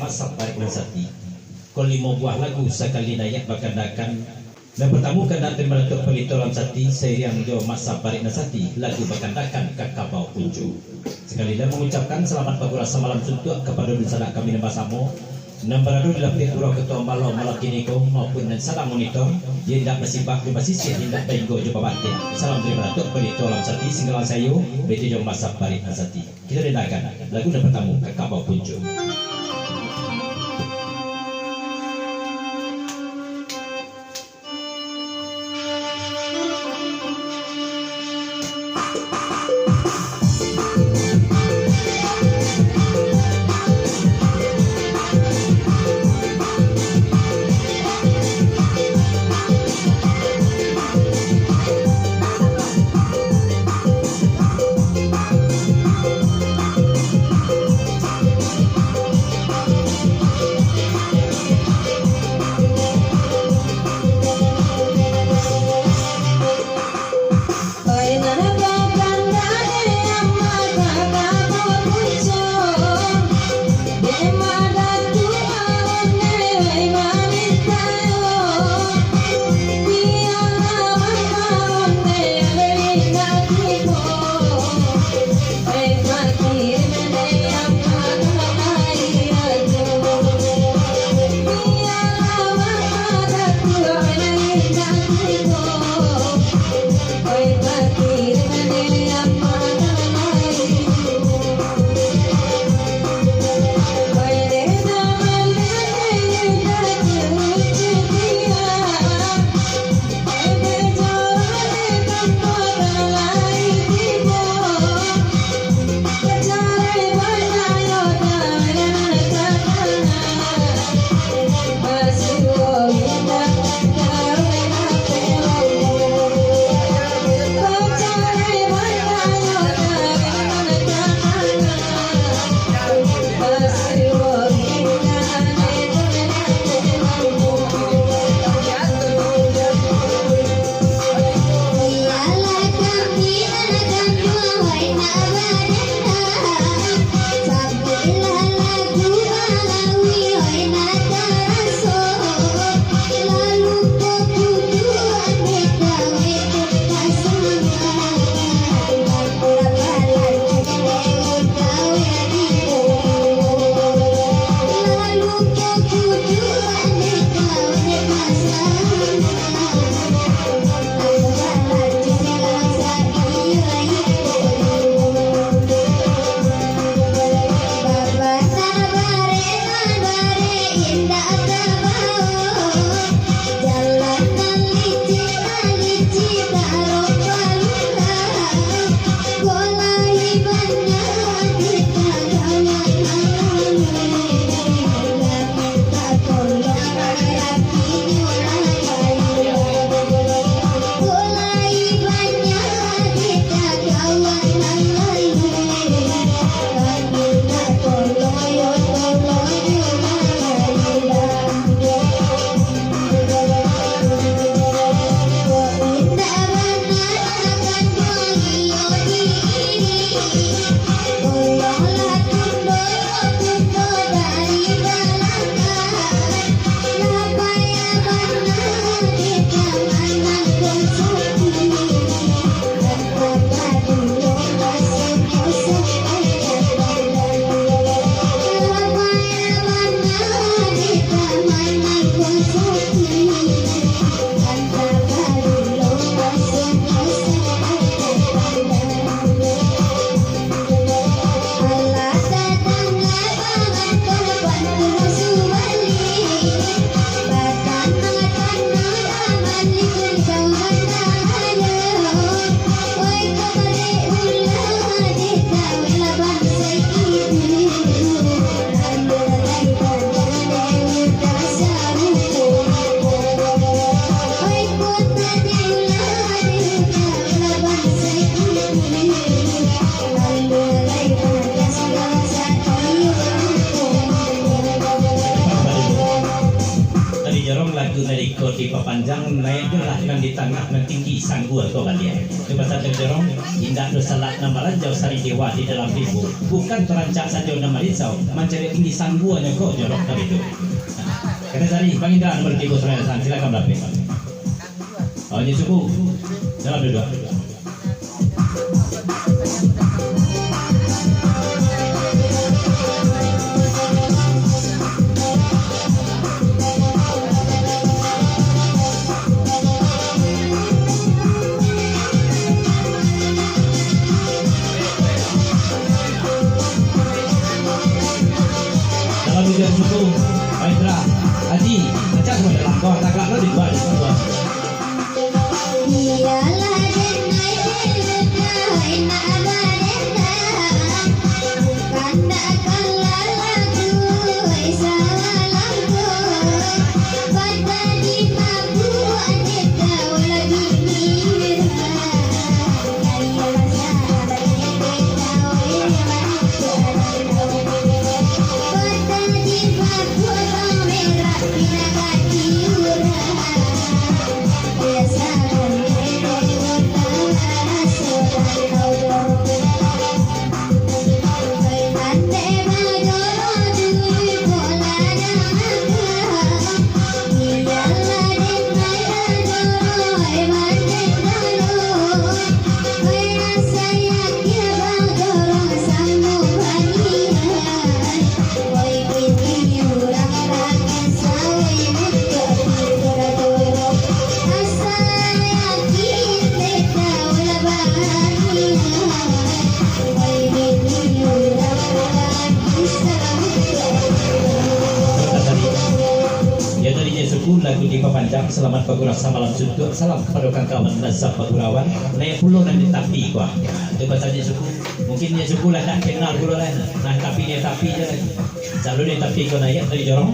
masak barik nasati. Kau 5 buah lagu sekali nayak bakandakan. Dan bertamu kandang terima datuk pelitolam sati seiring jo masak barik nasati lagu bakandakan kakabau puncu. Sekali lagi mengucapkan selamat pagi rasa malam suntuk kepada sanak kami nembah samo. Nambaradu dalam pihak ketua malam malam kini kau maupun dan salam monitor dia tidak bersibak di basis dia tidak tenggo jumpa batin. Salam terima datuk pelitolam sati singgalan sayu beti jo masak barik nasati. Kita dengarkan lagu dan bertamu kakabau puncu. papanjang naik jelah nan di tengah nan tinggi sanggul kau kalian. Itu pasal terjorong indah tu salat nama ranjau sari dewa di dalam tibu. Bukan terancak saja nama risau, mencari tinggi sanggulnya kau jorok tadi itu. Kata sari, Bang Indra nomor 3 silakan berapa? Oh ini suku dalam duduk. Dalam suku, Indra, Haji, ajak semua dalam kau tak kelak di luar semua. Lagu di papanjang selamat pagurau samalam suntuk salam kepada kawan nazab pagurawan layak pulau dan ditapi kuah itu bahasa dia suku mungkin dia suku lah tak kenal pulau lah nah tapi dia tapi je lagi selalu dia tapi kau naik dari jorong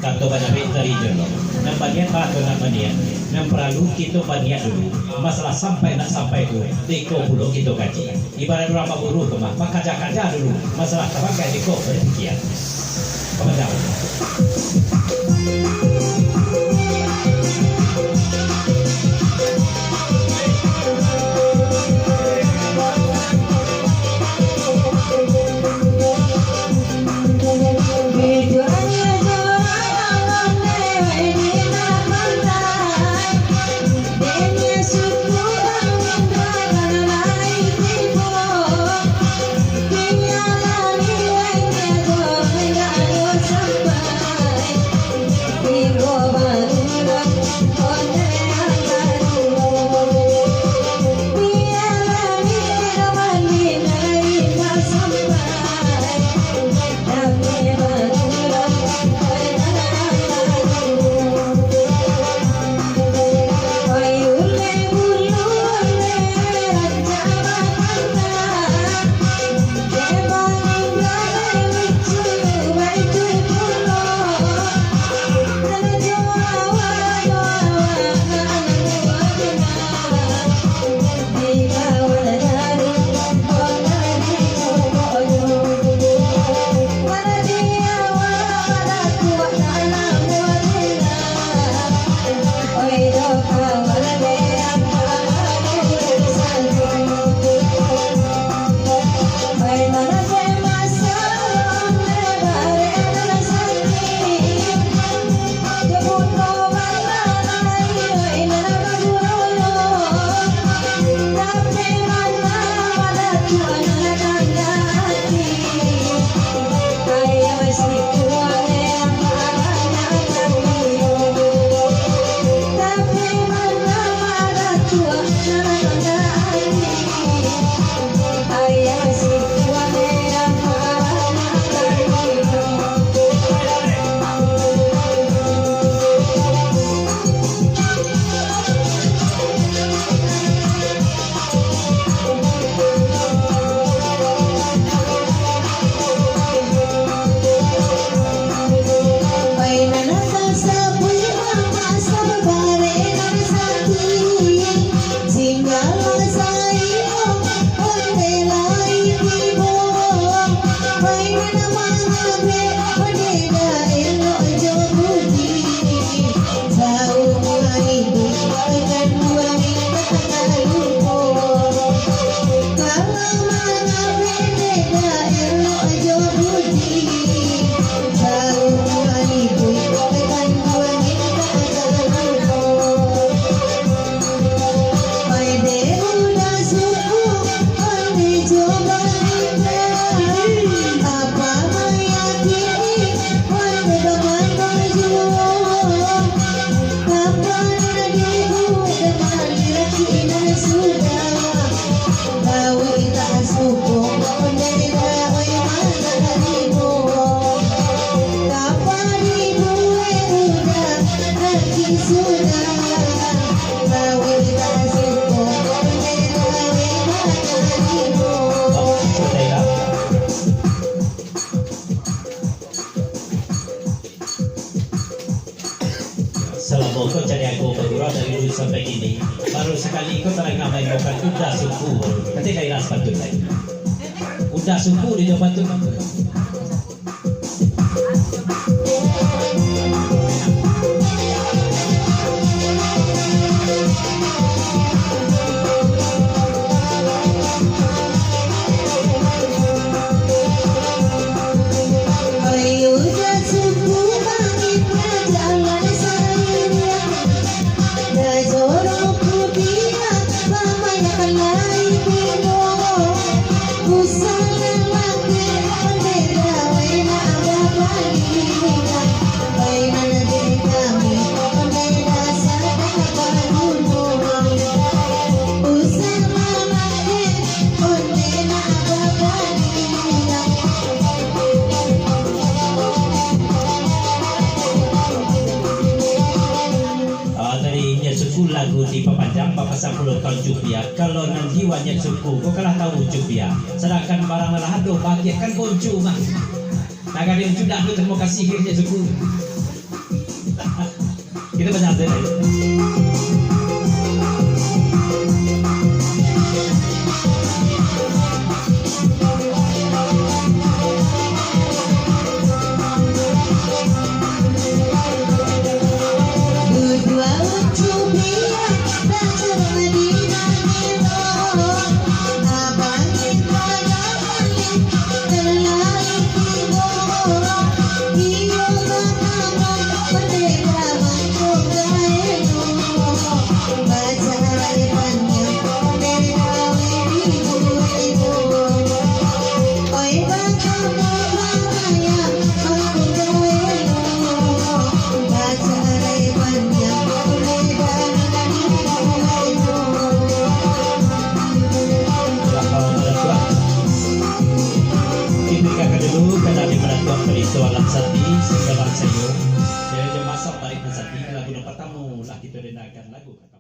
kata pada dari jorong nampak dia apa nama dia yang perlu kita banyak dulu masalah sampai nak sampai itu deko pulau kita kaji ibarat orang buru kemah maka kaja dulu masalah terangkai deko berfikiran kepada kamu kau cari aku bergurau dari dulu sampai kini. Baru sekali kau terang main bukan udah suku. Nanti kau iras pantun lagi. Udah suku di jawaban tu. Lagu di papanjang papasang pulau kau jupia. Kalau nanti wanyat suku kau kalah tahu jupia. Sedangkan barang malah aduh bahagia kan koncu mah. Naga dia sudah tu terima kasih kiranya suku. Kita banyak lagi. Soalan sati segala sayur. Jadi masak balik sati lagu pertama lah kita dengarkan lagu.